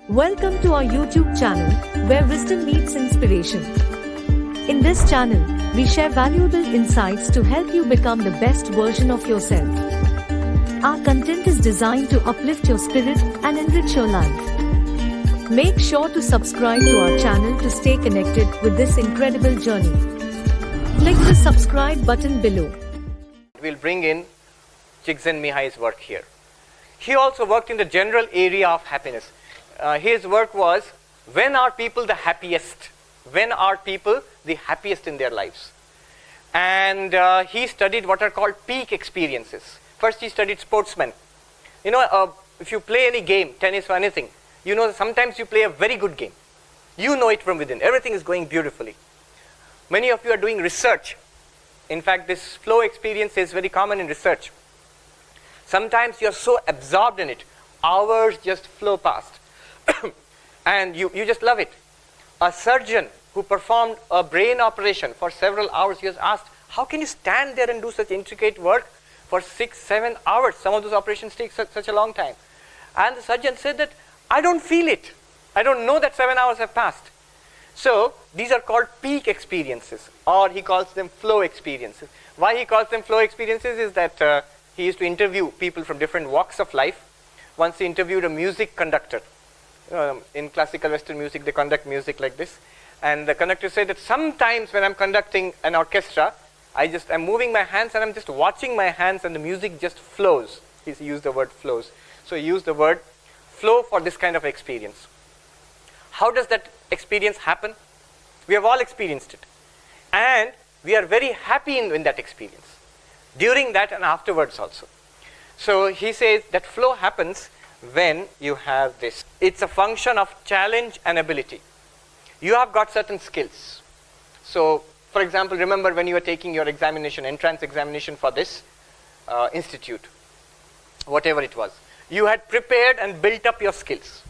Welcome to our YouTube channel, where wisdom meets inspiration. In this channel, we share valuable insights to help you become the best version of yourself. Our content is designed to uplift your spirit and enrich your life. Make sure to subscribe to our channel to stay connected with this incredible journey. Click the subscribe button below. We'll bring in Csikszentmihalyi's work here. He also worked in the general area of happiness. His work was, when are people the happiest? When are people the happiest in their lives? And he studied what are called peak experiences. First he studied sportsmen. You know, if you play any game, tennis or anything, you know sometimes you play a very good game. You know it from within. Everything is going beautifully. Many of you are doing research. In fact, this flow experience is very common in research. Sometimes you are so absorbed in it, hours just flow past. And you just love it. A surgeon who performed a brain operation for several hours, he was asked, how can you stand there and do such intricate work for 6-7 hours? Some of those operations take such a long time. And the surgeon said that, I don't feel it. I don't know that 7 hours have passed. So these are called peak experiences, or he calls them flow experiences. Why he calls them flow experiences is that he used to interview people from different walks of life. Once he interviewed a music conductor. In classical Western music, they conduct music like this. And the conductor said that sometimes when I'm conducting an orchestra, I'm moving my hands and I'm just watching my hands and the music just flows. He used the word flows. So he used the word flow for this kind of experience. How does that experience happen? We have all experienced it. And we are very happy in that experience. During that and afterwards also. So he says that flow happens when you have this. It's a function of challenge and ability. You have got certain skills. So, for example, remember when you were taking your examination, entrance examination for this institute, whatever it was. You had prepared and built up your skills.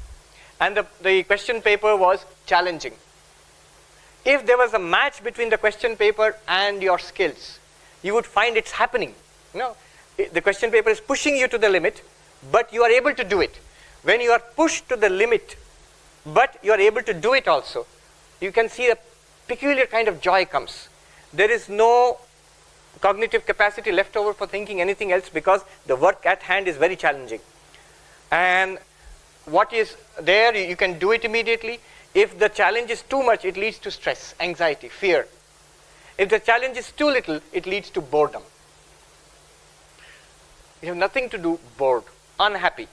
And the question paper was challenging. If there was a match between the question paper and your skills, you would find it's happening. You know, the question paper is pushing you to the limit, but you are able to do it. When you are pushed to the limit, but you are able to do it also, you can see a peculiar kind of joy comes. There is no cognitive capacity left over for thinking anything else because the work at hand is very challenging. And what is there, you can do it immediately. If the challenge is too much, it leads to stress, anxiety, fear. If the challenge is too little, it leads to boredom. You have nothing to do, bored, unhappy.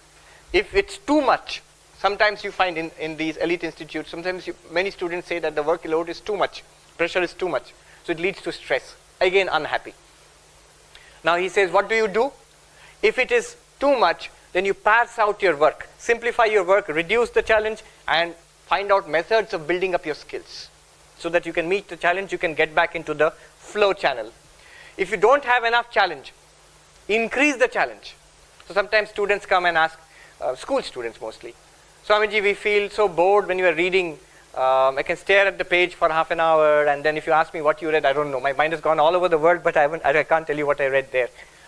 If it's too much, sometimes you find in these elite institutes, sometimes many students say that the workload is too much, pressure is too much. So it leads to stress, again unhappy. Now he says, what do you do? If it is too much, then you parse out your work, simplify your work, reduce the challenge, and find out methods of building up your skills. So that you can meet the challenge, you can get back into the flow channel. If you don't have enough challenge, increase the challenge. So sometimes students come and ask, school students mostly, Swamiji, we feel so bored when you are reading. I can stare at the page for half an hour, and then if you ask me what you read, I don't know. My mind has gone all over the world, but I can't tell you what I read there.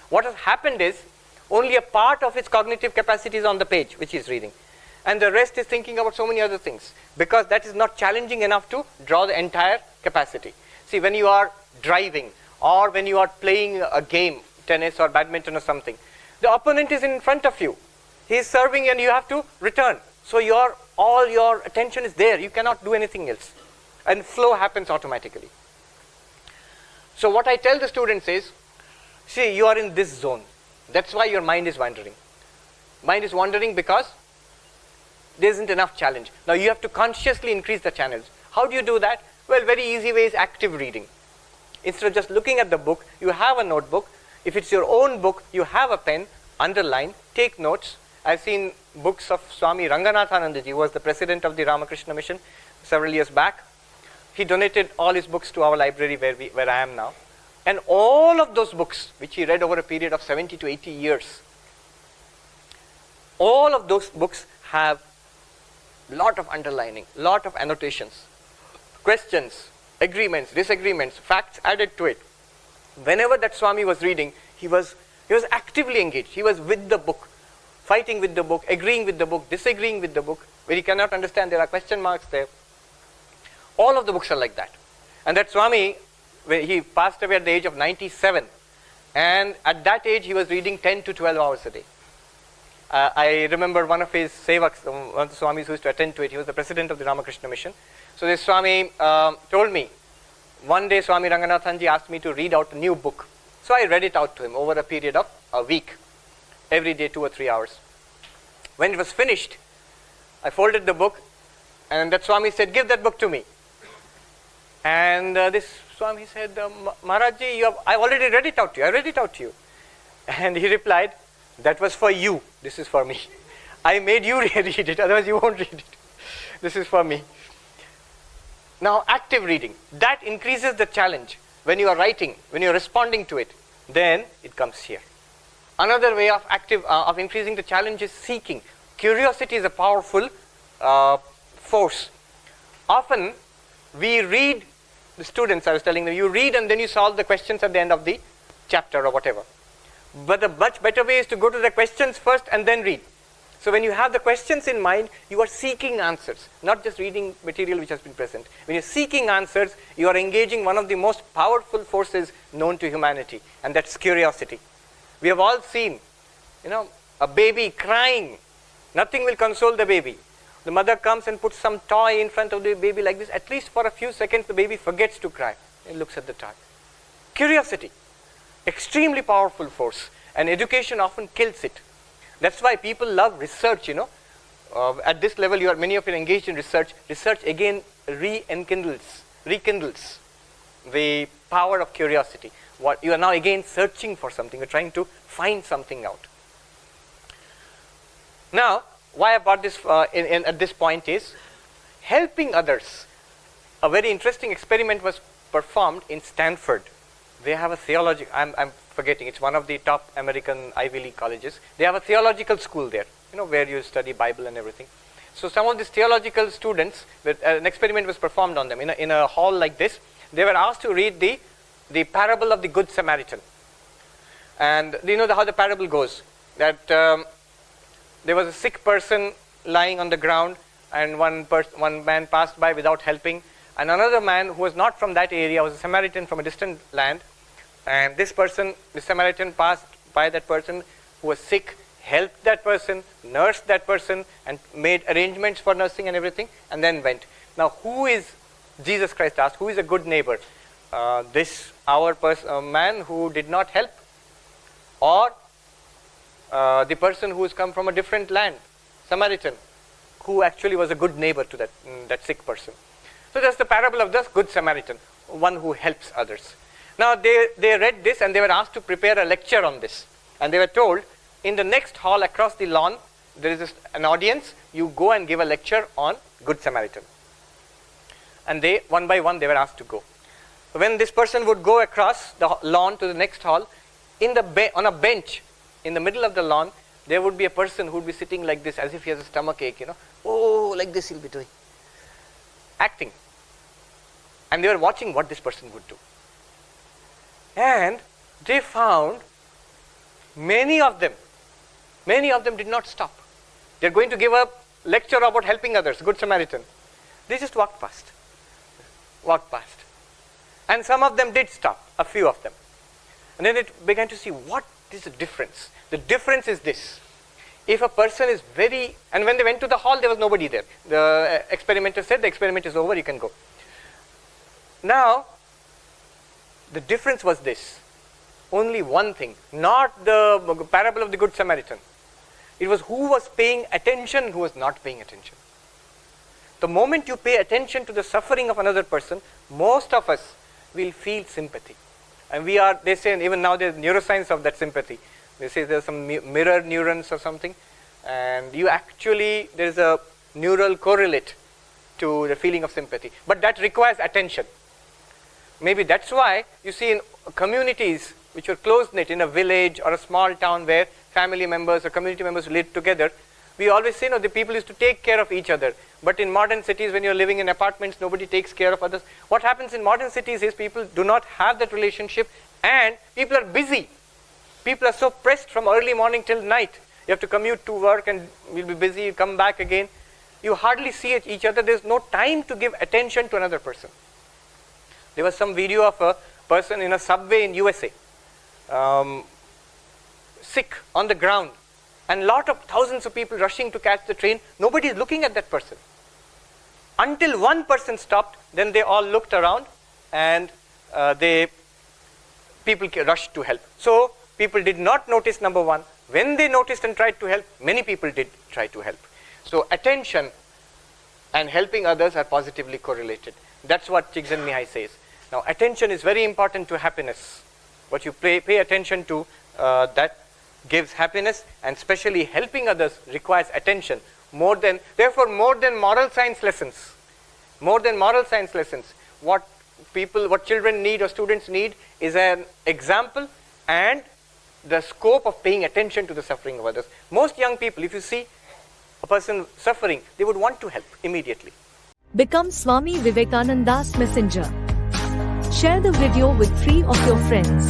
What has happened is, only a part of its cognitive capacity is on the page, which he is reading. And the rest is thinking about so many other things, because that is not challenging enough to draw the entire capacity. See, when you are driving, or when you are playing a game, tennis or badminton or something, the opponent is in front of you. He is serving and you have to return. So all your attention is there. You cannot do anything else. And flow happens automatically. So what I tell the students is, see, you are in this zone. That's why your mind is wandering. Mind is wandering because there isn't enough challenge. Now you have to consciously increase the channels. How do you do that? Well, very easy way is active reading. Instead of just looking at the book, you have a notebook. If it's your own book, you have a pen, underline, take notes. I've seen books of Swami Ranganathananda, who was the president of the Ramakrishna mission several years back. He donated all his books to our library where I am now. And all of those books, which he read over a period of 70 to 80 years, all of those books have lot of underlining, lot of annotations, questions, agreements, disagreements, facts added to it. Whenever that Swami was reading, he was actively engaged. He was with the book, fighting with the book, agreeing with the book, disagreeing with the book. where he cannot understand, there are question marks there. All of the books are like that. And that Swami, he passed away at the age of 97. And at that age, he was reading 10 to 12 hours a day. I remember one of his sevaks, one of the Swamis who used to attend to it, he was the president of the Ramakrishna mission. So this Swami told me, one day Swami Ranganathananda asked me to read out a new book. So I read it out to him over a period of a week, every day 2 or 3 hours. When it was finished, I folded the book, and that Swami said, give that book to me. And this Swami said, Maharajji, I already read it out to you. I read it out to you. And he replied, that was for you. This is for me. I made you read it, otherwise you won't read it. This is for me. Now, active reading. That increases the challenge. When you are writing, when you are responding to it, then it comes here. Another way of increasing the challenge is seeking. Curiosity is a powerful force. Often, we read, the students I was telling them, you read and then you solve the questions at the end of the chapter or whatever. But the much better way is to go to the questions first and then read. So when you have the questions in mind, you are seeking answers, not just reading material which has been present. When you're seeking answers, you are engaging one of the most powerful forces known to humanity, and that's curiosity. We have all seen, a baby crying. Nothing will console the baby. The mother comes and puts some toy in front of the baby like this. At least for a few seconds, the baby forgets to cry and looks at the toy. Curiosity, extremely powerful force, and education often kills it. That's why people love research, At this level, many of you are engaged in research. Research again rekindles the power of curiosity. You are now again searching for something. You're trying to find something out. Now, why I brought this at this point is helping others. A very interesting experiment was performed in Stanford. They have a theology. I'm forgetting. It's one of the top American Ivy League colleges. They have a theological school there, where you study Bible and everything. So some of these theological students, an experiment was performed on them in a hall like this. They were asked to read the parable of the Good Samaritan. And you know how the parable goes. That there was a sick person lying on the ground, and one man passed by without helping. And another man who was not from that area, was a Samaritan from a distant land. And this Samaritan passed by that person who was sick, helped that person, nursed that person, and made arrangements for nursing and everything, and then went. Now, Jesus Christ asked, who is a good neighbor? Man who did not help? Or the person who has come from a different land, Samaritan, who actually was a good neighbor to that sick person? So that's the parable of the Good Samaritan, one who helps others. Now they read this and they were asked to prepare a lecture on this. And they were told, in the next hall across the lawn, there is an audience, you go and give a lecture on Good Samaritan. And they, one by one, they were asked to go. When this person would go across the lawn to the next hall, on a bench in the middle of the lawn, there would be a person who would be sitting like this, as if he has a stomach ache, Oh, like this he'll be doing. Acting. And they were watching what this person would do. And they found many of them did not stop. They're going to give a lecture about helping others, Good Samaritan. They just walked past. And some of them did stop, a few of them. And then it began to see, what is the difference? The difference is this. If a person is and when they went to the hall, there was nobody there. The experimenter said, the experiment is over, you can go. Now, the difference was this. Only one thing, not the parable of the Good Samaritan. It was who was paying attention, who was not paying attention. The moment you pay attention to the suffering of another person, most of us will feel sympathy. And they say, even now there's neuroscience of that sympathy. They say there's some mirror neurons or something. And there's a neural correlate to the feeling of sympathy. But that requires attention. Maybe that's why you see in communities which are close-knit, in a village or a small town where family members or community members live together, we always say, the people used to take care of each other. But in modern cities, when you're living in apartments, nobody takes care of others. What happens in modern cities is people do not have that relationship, and people are busy. People are so pressed from early morning till night. You have to commute to work and you'll be busy, you come back again. you hardly see each other. There's no time to give attention to another person. There was some video of a person in a subway in USA, sick on the ground, and thousands of people rushing to catch the train. Nobody is looking at that person. Until one person stopped, then they all looked around, and people rushed to help. So people did not notice, number one. When they noticed and tried to help, many people did try to help. So attention and helping others are positively correlated. That's what Csikszentmihalyi says. Now attention is very important to happiness. What you pay attention to, that gives happiness, and especially helping others requires attention. Therefore more than moral science lessons. What children need or students need is an example and the scope of paying attention to the suffering of others. Most young people, if you see a person suffering, they would want to help immediately. Become Swami Vivekananda's messenger. Share the video with 3 of your friends.